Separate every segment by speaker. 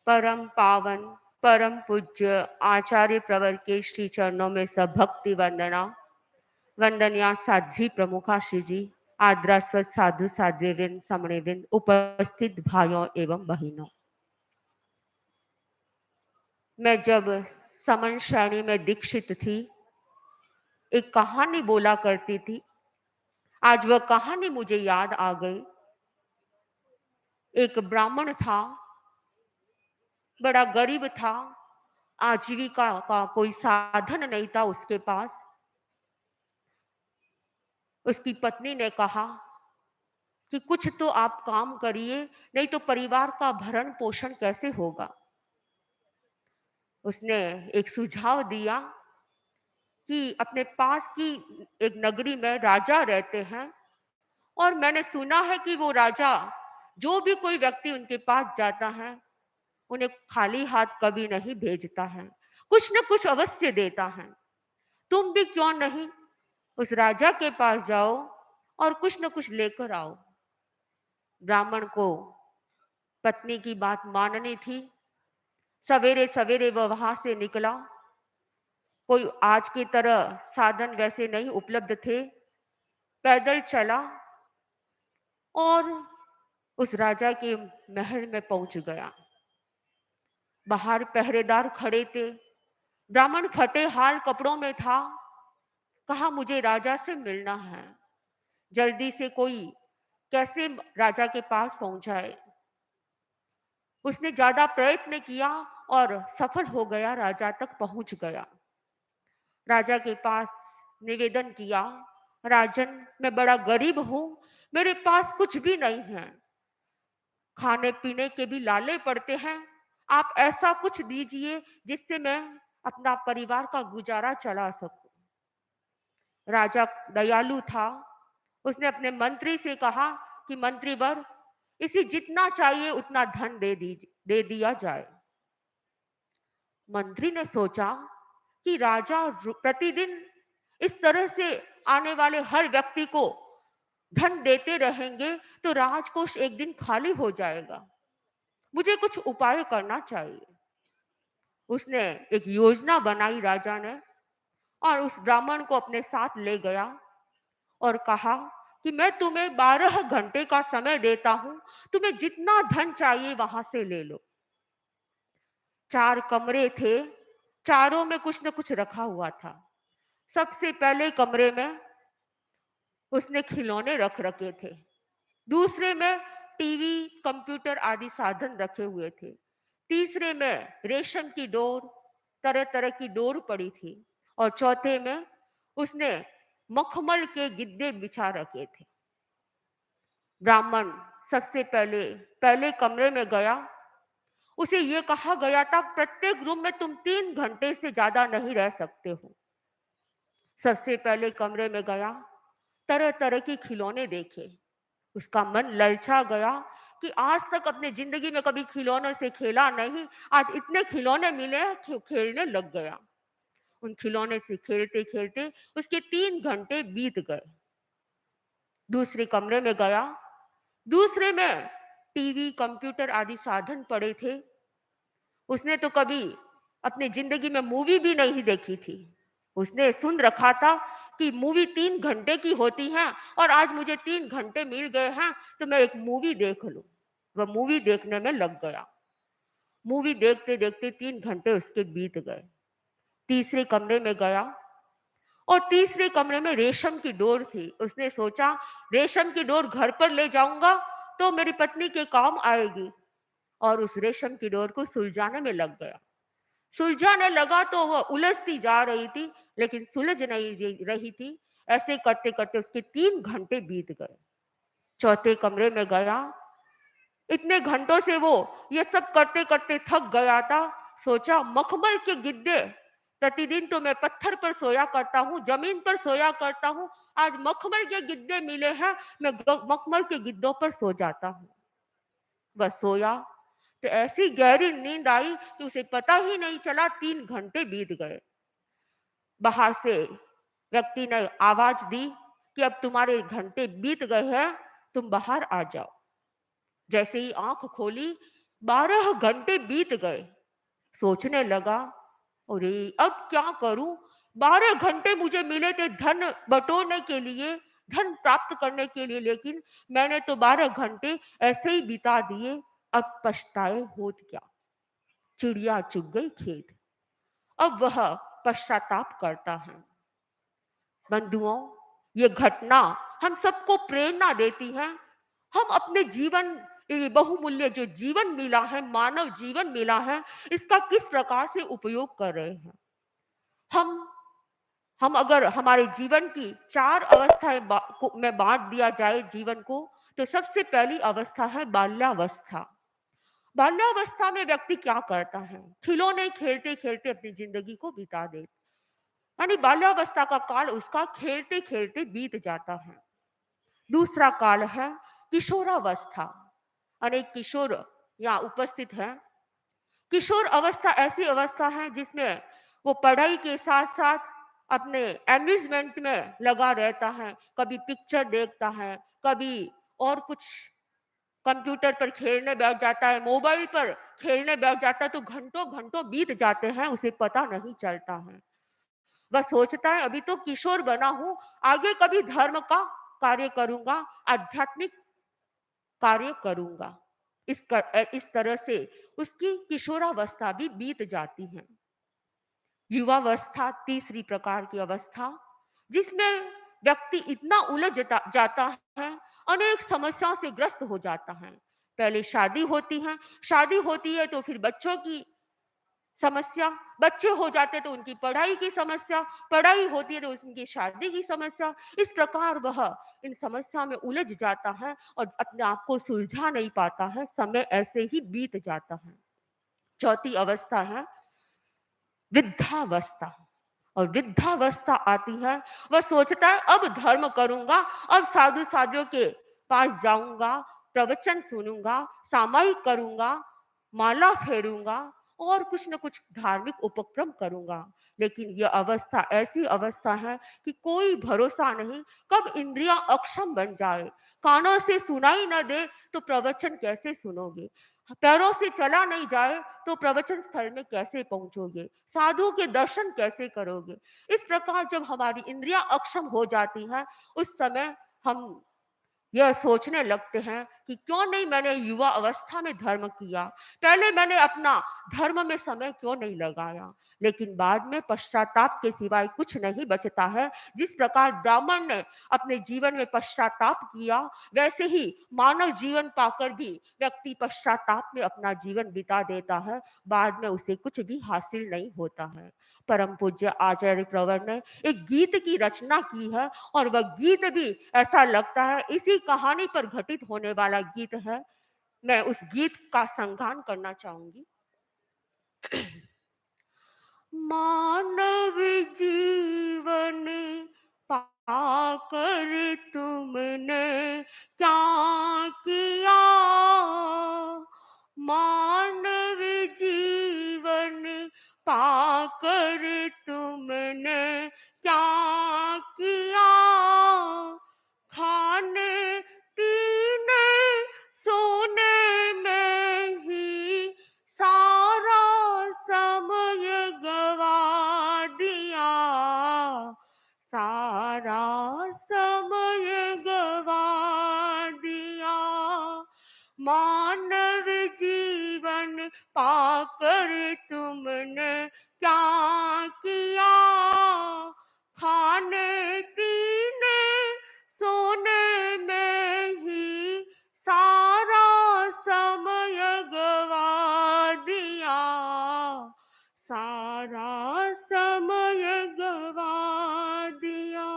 Speaker 1: परम पावन, परम पूज्य आचार्य प्रवर के श्री चरणों में सब भक्ति वंदना। वंदनिया साध्वी प्रमुखा श्री जी, आदरास्पद साधु साध्वीवृंद, समणेवृंद, उपस्थित भाइयों एवं बहनों। मैं जब समन श्रेणी में दीक्षित थी, एक कहानी बोला करती थी। आज वह कहानी मुझे याद आ गई। एक ब्राह्मण था, बड़ा गरीब था, आजीविका का कोई साधन नहीं था उसके पास। उसकी पत्नी ने कहा कि कुछ तो आप काम करिए, नहीं तो परिवार का भरण पोषण कैसे होगा। उसने एक सुझाव दिया कि अपने पास की एक नगरी में राजा रहते हैं और मैंने सुना है कि वो राजा जो भी कोई व्यक्ति उनके पास जाता है उन्हें खाली हाथ कभी नहीं भेजता है, कुछ न कुछ अवश्य देता है। तुम भी क्यों नहीं उस राजा के पास जाओ और कुछ न कुछ लेकर आओ। ब्राह्मण को पत्नी की बात माननी थी। सवेरे सवेरे वह वहां से निकला। कोई आज की तरह साधन वैसे नहीं उपलब्ध थे। पैदल चला और उस राजा के महल में पहुंच गया। बाहर पहरेदार खड़े थे। ब्राह्मण फटे हाल कपड़ों में था। कहा मुझे राजा से मिलना है, जल्दी से कोई कैसे राजा के पास पहुंचाए। उसने ज्यादा प्रयत्न किया और सफल हो गया, राजा तक पहुंच गया। राजा के पास निवेदन किया, राजन मैं बड़ा गरीब हूं, मेरे पास कुछ भी नहीं है, खाने पीने के भी लाले पड़ते हैं। आप ऐसा कुछ दीजिए जिससे मैं अपना परिवार का गुजारा चला सकूं। राजा दयालु था। उसने अपने मंत्री से कहा कि मंत्रीवर, इसे जितना चाहिए उतना धन दे दिया जाए। मंत्री ने सोचा कि राजा प्रतिदिन इस तरह से आने वाले हर व्यक्ति को धन देते रहेंगे तो राजकोष एक दिन खाली हो जाएगा। मुझे कुछ उपाय करना चाहिए। उसने एक योजना बनाई राजा ने, और उस ब्राह्मण को अपने साथ ले गया और कहा कि मैं तुम्हें 12 घंटे का समय देता हूं, तुम्हें जितना धन चाहिए वहां से ले लो। 4 कमरे थे, चारों में कुछ न कुछ रखा हुआ था। सबसे पहले कमरे में उसने खिलौने रख रखे थे। दूसरे में टीवी, कंप्यूटर आदि साधन रखे हुए थे। तीसरे में रेशम की डोर, तरह तरह की डोर पड़ी थी। और चौथे में उसने मखमल के गिद्दे बिछा रखे थे। ब्राह्मण सबसे पहले पहले कमरे में गया। उसे यह कहा गया था प्रत्येक रूम में तुम 3 घंटे से ज्यादा नहीं रह सकते हो। सबसे पहले कमरे में गया, तरह तरह के खिलौने देखे। उसका मन ललचा गया कि आज तक अपने जिंदगी में कभी खिलौनों से खेला नहीं, आज इतने खिलौने मिले हैं, खेलने लग गया। उन खिलौने से खेलते खेलते उसके 3 घंटे बीत गए। दूसरे कमरे में गया। दूसरे में टीवी, कंप्यूटर आदि साधन पड़े थे। उसने तो कभी अपनी जिंदगी में मूवी भी नहीं देखी थी। उसने सुन रखा था कि मूवी 3 घंटे की होती है और आज मुझे 3 घंटे मिल गए हैं तो मैं एक मूवी देख लूं। वह मूवी देखने में लग गया। मूवी देखते देखते 3 घंटे उसके बीत गए। तीसरे कमरे में गया और तीसरे कमरे में रेशम की डोर थी। उसने सोचा रेशम की डोर घर पर ले जाऊंगा तो मेरी पत्नी के काम आएगी, और उस रेशम की डोर को सुलझाने में लग गया। सुलझाने लगा तो वह उलझती जा रही थी, लेकिन सुलझ नहीं रही थी। ऐसे करते करते उसके 3 घंटे बीत गए। चौथे कमरे में गया। इतने घंटों से वो ये सब करते करते थक गया था। सोचा मखमल के गिद्दे, प्रतिदिन तो मैं पत्थर पर सोया करता हूँ, जमीन पर सोया करता हूँ, आज मखमल के गिद्दे मिले हैं, मैं मखमल के गिद्दों पर सो जाता हूँ। वह सोया तो ऐसी गहरी नींद आई कि उसे पता ही नहीं चला 3 घंटे बीत गए। बाहर से व्यक्ति ने आवाज दी कि अब तुम्हारे घंटे बीत गए हैं, तुम बाहर आ जाओ। जैसे ही आंख खोली, 12 घंटे बीत गए। सोचने लगा, अरे अब क्या करूं? 12 घंटे मुझे मिले थे धन बटोरने के लिए, धन प्राप्त करने के लिए, लेकिन मैंने तो 12 घंटे ऐसे ही बिता दिए। अब पछताए होत क्या? चिड़िया चुग गई खेत। अब वह पश्चाताप करता है। बंधुओं, ये घटना हम सबको प्रेरणा देती है। हम अपने जीवन, ये बहुमूल्य जो जीवन मिला है, मानव जीवन मिला है, इसका किस प्रकार से उपयोग कर रहे हैं। हम हम अगर हमारे जीवन की 4 अवस्थाएं में बांट दिया जाए जीवन को, तो सबसे पहली अवस्था है बाल्यावस्था। बाल्यावस्था में व्यक्ति क्या करता है? खिलौने खेलते खेलते अपनी जिंदगी को बिता दे, यानी बाल्यावस्था का काल उसका खेलते खेलते बीत जाता है। दूसरा काल है किशोरावस्था। अनेक किशोर यहाँ उपस्थित हैं। किशोर अवस्था ऐसी अवस्था है जिसमें वो पढ़ाई के साथ साथ अपने एम्यूजमेंट में लगा रहता है। कभी पिक्चर देखता है, कभी और कुछ कंप्यूटर पर खेलने बैठ जाता है, मोबाइल पर खेलने बैठ जाता है, तो घंटों घंटों बीत जाते हैं, उसे पता नहीं चलता है। वह सोचता है अभी तो किशोर बना हूं, आगे कभी धर्म का कार्य करूंगा, आध्यात्मिक कार्य करूंगा। इस तरह से उसकी किशोरावस्था भी बीत जाती है। युवावस्था तीसरी प्रकार की अवस्था, जिसमें व्यक्ति इतना उलझ जाता है, अनेक समस्याओं से ग्रस्त हो जाता है। पहले शादी होती है, शादी होती है तो फिर बच्चों की समस्या, बच्चे हो जाते तो उनकी पढ़ाई की समस्या, पढ़ाई होती है तो उनकी शादी की समस्या। इस प्रकार वह इन समस्या में उलझ जाता है और अपने आप को सुलझा नहीं पाता है, समय ऐसे ही बीत जाता है। चौथी अवस्था है वृद्धावस्था। और वृद्धावस्था आती है, वह सोचता है अब धर्म करूंगा, अब साधु साधियों के पास जाऊंगा, प्रवचन सुनूंगा, सामायिक करूंगा, माला फेरूंगा और कुछ न कुछ धार्मिक उपक्रम करूंगा। लेकिन यह अवस्था ऐसी अवस्था है कि कोई भरोसा नहीं, कब इंद्रियां अक्षम बन जाए। कानों से सुनाई न दे तो प्रवचन कैसे सुनोगे? पैरों से चला नहीं जाए तो प्रवचन स्थल में कैसे पहुंचोगे? साधु के दर्शन कैसे करोगे? इस प्रकार जब हमारी इंद्रियां अक्षम हो जाती हैं, उस समय हम यह सोचने लगते हैं कि क्यों नहीं मैंने युवा अवस्था में धर्म किया, पहले मैंने अपना धर्म में समय क्यों नहीं लगाया। लेकिन बाद में पश्चाताप के सिवाय कुछ नहीं बचता है। जिस प्रकार ब्राह्मण ने अपने जीवन में पश्चाताप किया, वैसे ही मानव जीवन पाकर भी व्यक्ति पश्चाताप में अपना जीवन बिता देता है, बाद में उसे कुछ भी हासिल नहीं होता है। परम पूज्य आचार्य प्रवर ने एक गीत की रचना की है, और वह गीत भी ऐसा लगता है इसी कहानी पर घटित होने वाला गीत है। मैं उस गीत का संगान करना चाहूंगी। मानव जीवन पाकर तुमने क्या किया? मानव जीवन पाकर तुमने क्या किया? खाने पीने सोने में ही सारा समय गवा दिया, सारा समय गवा दिया। मानव जीवन पाकर तुमने क्या किया? खाने पीने सोने में ही सारा समय गवा दिया, सारा समय गवा दिया।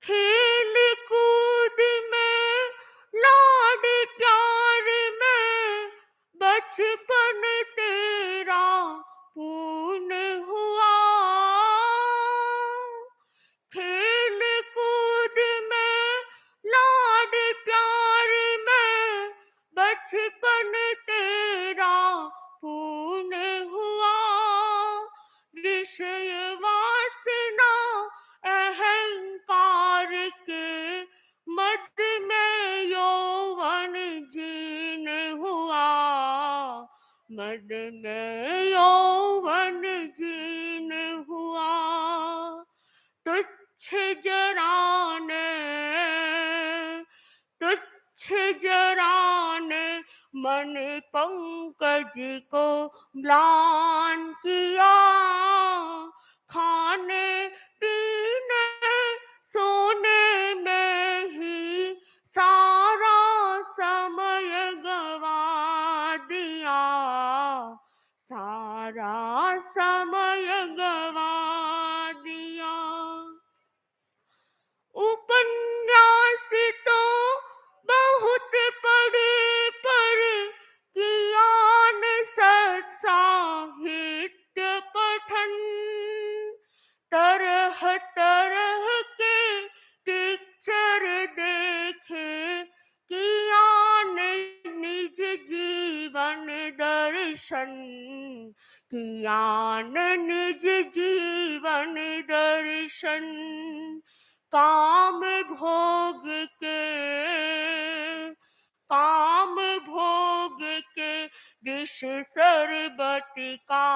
Speaker 1: खेल कूद में, लाड प्यार में, बचपन तेरा पूर्ण हुआ। खेल कूद में, लाड प्यार में, बचपन तेरा पूर्ण हुआ। विषय वासना अहंकार के मद में यौवन जीन हुआ। मद में यौवन जीन हुआ, तुच्छ जरा ने, तुच्छ जरा ने मन पंकज को म्लान किया। खाने पीने सोने में ही सारा समय गवा दिया, सारा समय गवा दिया। उपन्यास तो बहुत पढ़े पर किया न साहित्य पठन। तरह तरह के पिक्चर देखे, किया न निज जीवन दर्शन, किया न निज जीवन दर्शन। काम भोग के, काम भोग के विष शरबती का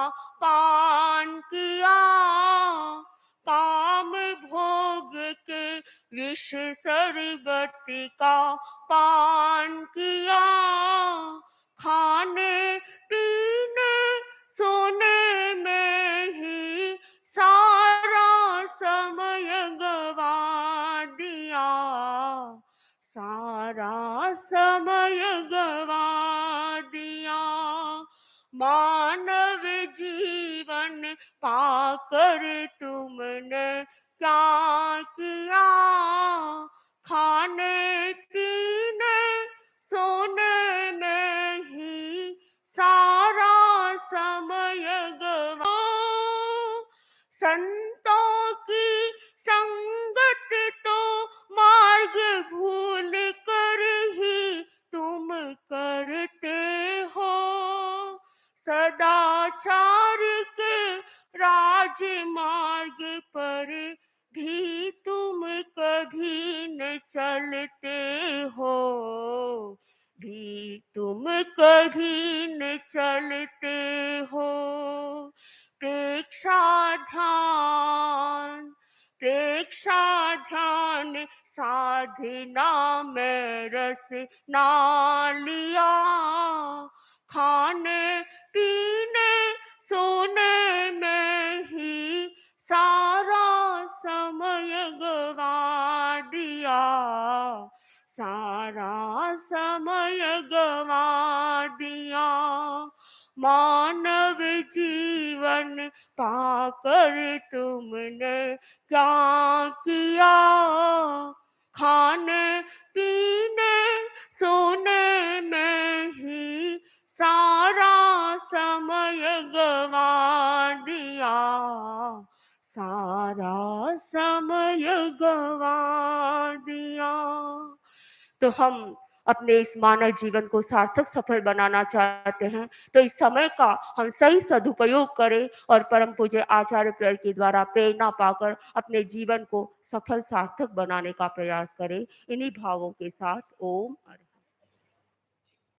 Speaker 1: पान किया। काम भोग के विष शरबती का पान किया। खाने पीने सोने में ही सारा समय गवा दिया, सारा समय गवा दिया। मानव जीवन पाकर तुमने क्या किया? खाने पीने सोने में ही सारा समय गवा। संतों की संगत तो मार्ग भूल कर ही तुम करते हो। सदाचार के राजमार्ग पर भी तुम कभी न चलते हो, भी तुम कभी न चलते हो। प्रेक्षा ध्यान, प्रेक्षा ध्यान साधना में रस ना लिया। खाने पीने सोने में ही सारा समय गवा दिया, सारा समय गवा दिया। मानव जीवन पाकर तुमने क्या किया? खाने पीने सोने में ही सारा समय गवा दिया, सारा समय गवा दिया। तो हम अपने इस मानव जीवन को सार्थक सफल बनाना चाहते हैं, तो इस समय का हम सही सदुपयोग करें और परम पूज्य आचार्य प्रेर के द्वारा प्रेरणा पाकर अपने जीवन को सफल सार्थक बनाने का प्रयास करें। इन्हीं भावों के साथ ओम।